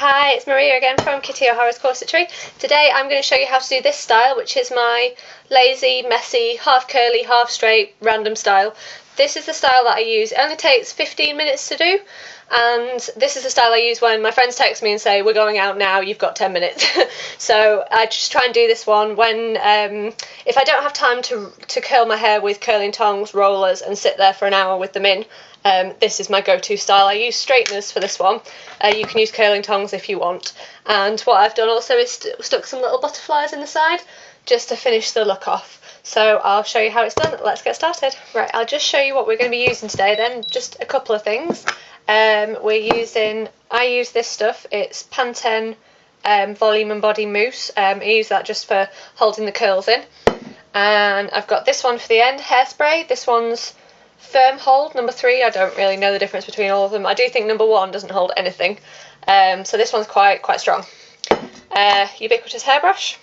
Hi, it's Maria again from Kitty O'Hara's Corsetry. Today I'm going to show you how to do this style, which is my lazy, messy, half curly, half straight, random style. This is the style that I use. It only takes 15 minutes to do, and this is the style I use when my friends text me and say, we're going out now, you've got 10 minutes. So I just try and do this one when, if I don't have time to curl my hair with curling tongs, rollers, and sit there for an hour with them in. This is my go-to style. I use straighteners for this one. You can use curling tongs if you want. And what I've done also is stuck some little butterflies in the side just to finish the look off. So I'll show you how it's done. Let's get started. Right, I'll just show you what we're going to be using today then. Just a couple of things. I use this stuff. It's Pantene Volume and Body Mousse. I use that just for holding the curls in. And I've got this one for the end, hairspray. This one's Firm Hold, number 3. I don't really know the difference between all of them. I do think number 1 doesn't hold anything. So this one's quite strong. Ubiquitous hairbrush.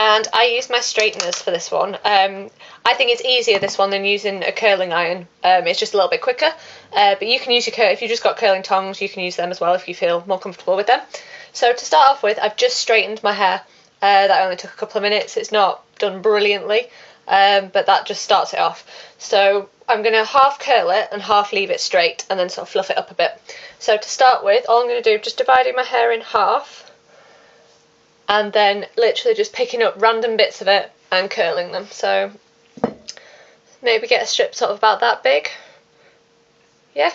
And I use my straighteners for this one. I think it's easier this one than using a curling iron. It's just a little bit quicker. But you can use if you just got curling tongs, you can use them as well if you feel more comfortable with them. So to start off with, I've just straightened my hair. That only took a couple of minutes. It's not done brilliantly, but that just starts it off. So I'm going to half curl it and half leave it straight and then sort of fluff it up a bit. So to start with, all I'm going to do is just dividing my hair in half and then literally just picking up random bits of it and curling them. So maybe get a strip sort of about that big. Yeah.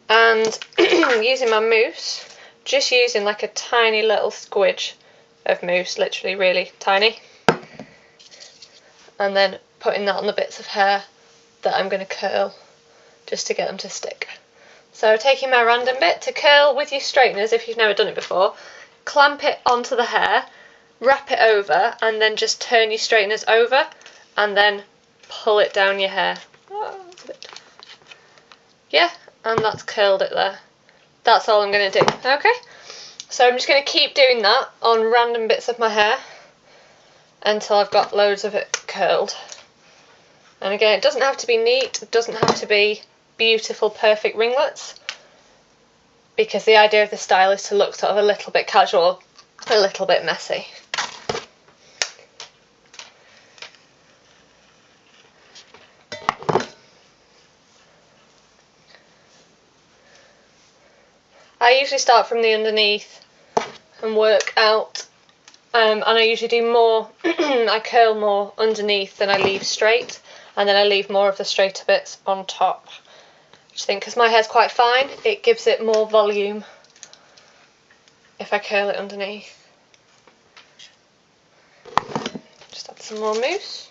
And using my mousse, just using like a tiny little squidge of mousse, literally really tiny. And then putting that on the bits of hair that I'm going to curl just to get them to stick. So taking my random bit to curl with your straighteners, if you've never done it before, clamp it onto the hair, wrap it over, and then just turn your straighteners over and then pull it down your hair. Yeah, and that's curled it there. That's all I'm going to do. Okay, so I'm just going to keep doing that on random bits of my hair until I've got loads of it curled. And again, it doesn't have to be neat, it doesn't have to be beautiful, perfect ringlets, because the idea of the style is to look sort of a little bit casual, a little bit messy. I usually start from the underneath and work out, and I usually do more, I curl more underneath than I leave straight. And then I leave more of the straighter bits on top. I just think because my hair's quite fine, it gives it more volume if I curl it underneath. Just add some more mousse.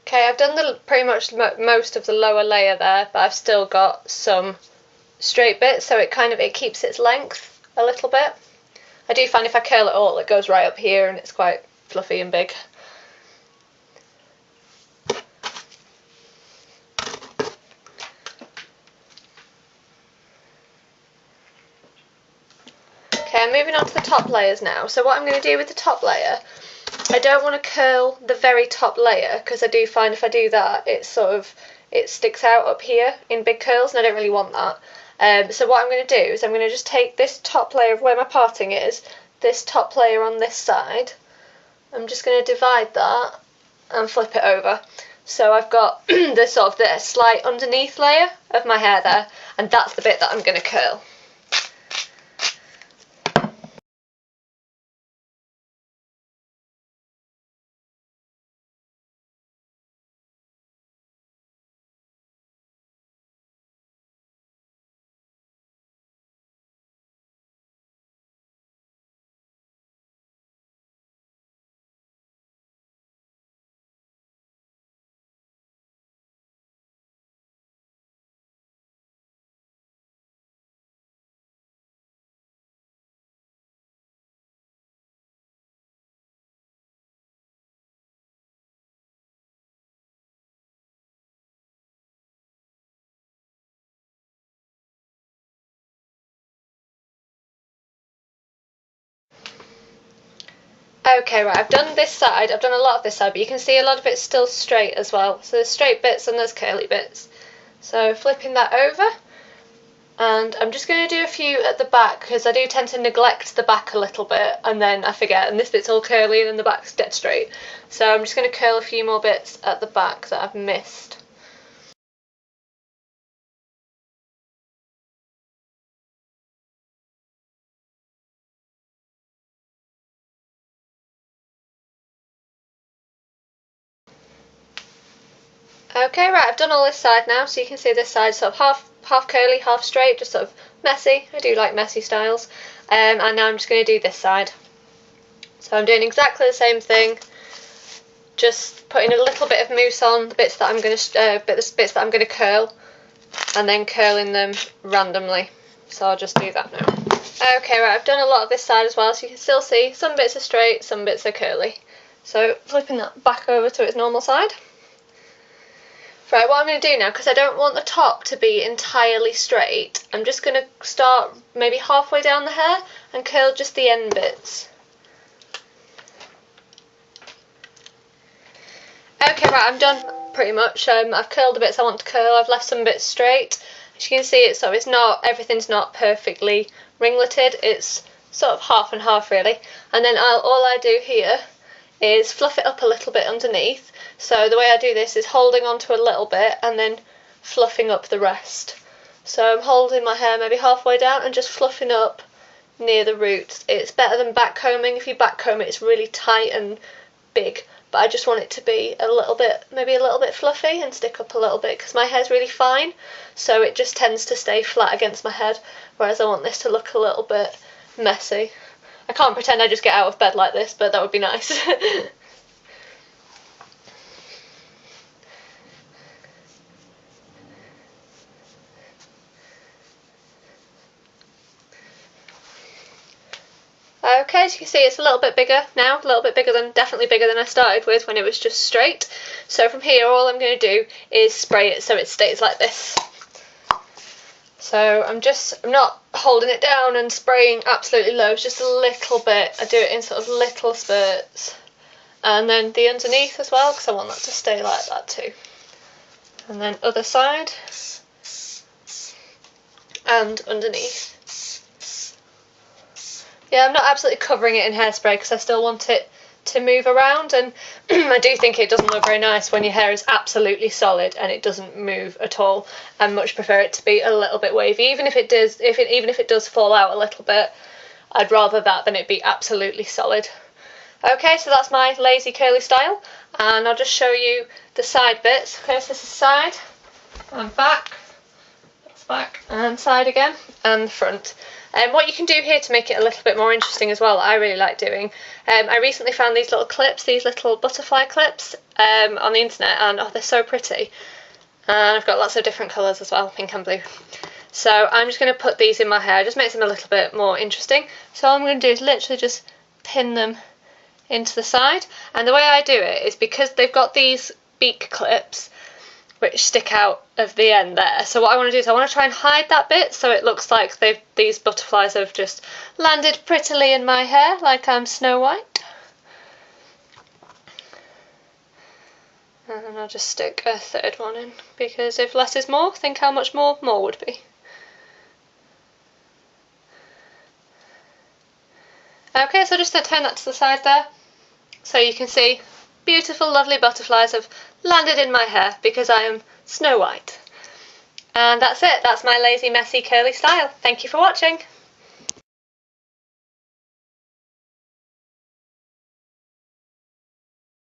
Okay, I've done pretty much most of the lower layer there, but I've still got some straight bits, so it keeps its length a little bit. I do find if I curl it all, it goes right up here and it's quite fluffy and big. Okay, I'm moving on to the top layers now. So what I'm going to do with the top layer, I don't want to curl the very top layer because I do find if I do that, it sticks out up here in big curls and I don't really want that. So what I'm going to do is I'm going to just take this top layer of where my parting is, this top layer on this side, I'm just going to divide that and flip it over. So I've got this slight underneath layer of my hair there, and that's the bit that I'm going to curl. Okay, right, I've done this side, I've done a lot of this side, but you can see a lot of it's still straight as well. So there's straight bits and there's curly bits. So flipping that over, and I'm just going to do a few at the back because I do tend to neglect the back a little bit and then I forget, and this bit's all curly and then the back's dead straight. So I'm just going to curl a few more bits at the back that I've missed. Okay, right, I've done all this side now, so you can see this side sort of half curly, half straight, just sort of messy. I do like messy styles. And now I'm just going to do this side. So I'm doing exactly the same thing, just putting a little bit of mousse on the bits that I'm going to bits that I'm going to curl, and then curling them randomly. So I'll just do that now. Okay, right, I've done a lot of this side as well, so you can still see some bits are straight, some bits are curly. So flipping that back over to its normal side. Right, what I'm going to do now, because I don't want the top to be entirely straight, I'm just going to start maybe halfway down the hair and curl just the end bits. Okay, right, I'm done pretty much. I've curled the bits I want to curl, I've left some bits straight. As you can see, everything's not perfectly ringleted, it's sort of half and half really. And then all I do here is fluff it up a little bit underneath. So the way I do this is holding onto a little bit and then fluffing up the rest. So I'm holding my hair maybe halfway down and just fluffing up near the roots. It's better than back combing. If you back comb it, it's really tight and big, but I just want it to be maybe a little bit fluffy and stick up a little bit because my hair's really fine, so it just tends to stay flat against my head, whereas I want this to look a little bit messy. I can't pretend I just get out of bed like this, but that would be nice. Okay, as you can see, it's a little bit bigger now, definitely bigger than I started with when it was just straight. So from here, all I'm going to do is spray it so it stays like this. So I'm not holding it down and spraying absolutely loads, just a little bit. I do it in sort of little spurts. And then the underneath as well, because I want that to stay like that too. And then other side. And underneath. Yeah, I'm not absolutely covering it in hairspray because I still want it to move around, and I do think it doesn't look very nice when your hair is absolutely solid and it doesn't move at all. I much prefer it to be a little bit wavy, even if it does fall out a little bit. I'd rather that than it be absolutely solid. Okay, so that's my lazy curly style, and I'll just show you the side bits. Okay, so this is side and back, that's back and side again, and the front. What you can do here to make it a little bit more interesting as well, I really like doing, I recently found these little clips, these little butterfly clips on the internet, and oh, they're so pretty. And I've got lots of different colours as well, pink and blue. So I'm just going to put these in my hair, just makes them a little bit more interesting. So all I'm going to do is literally just pin them into the side, and the way I do it is because they've got these beak clips which stick out of the end there. So what I want to do is I want to try and hide that bit so it looks like these butterflies have just landed prettily in my hair, like I'm Snow White. And I'll just stick a third one in, because if less is more, think how much more would be. Okay, so just to turn that to the side there, so you can see beautiful, lovely butterflies have landed in my hair because I am Snow White. And that's it, that's my lazy, messy, curly style. Thank you for watching.